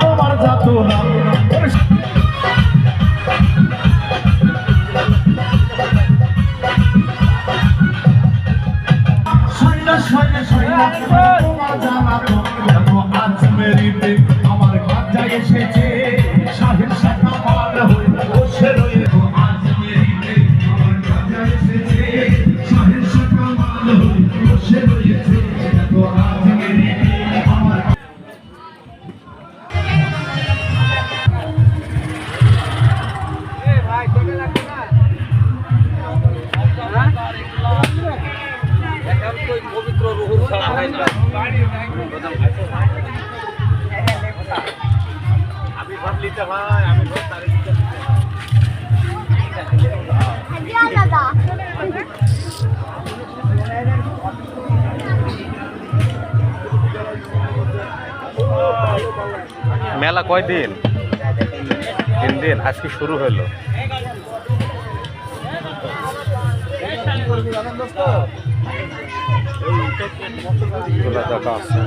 তোমার যাত না তোমার জানা তো আজ মেরিতে আমার কাছে এসেছে শাহের শাখা পার হয়ে বসে রয়েছে আজ মেরিতে আমার কাছে এসেছে শাহের শাখা পার হয়ে বসে রয়েছে তো আজ মেরিতে আমার ভাই চলে লাগবে না পবিত্র রুহুর ছাড়া হয় না আমি ভাবলিতে ভাই আমি মেলা কয়দিন? 3 দিন। আজকে শুরু হলো। দেখা আছে।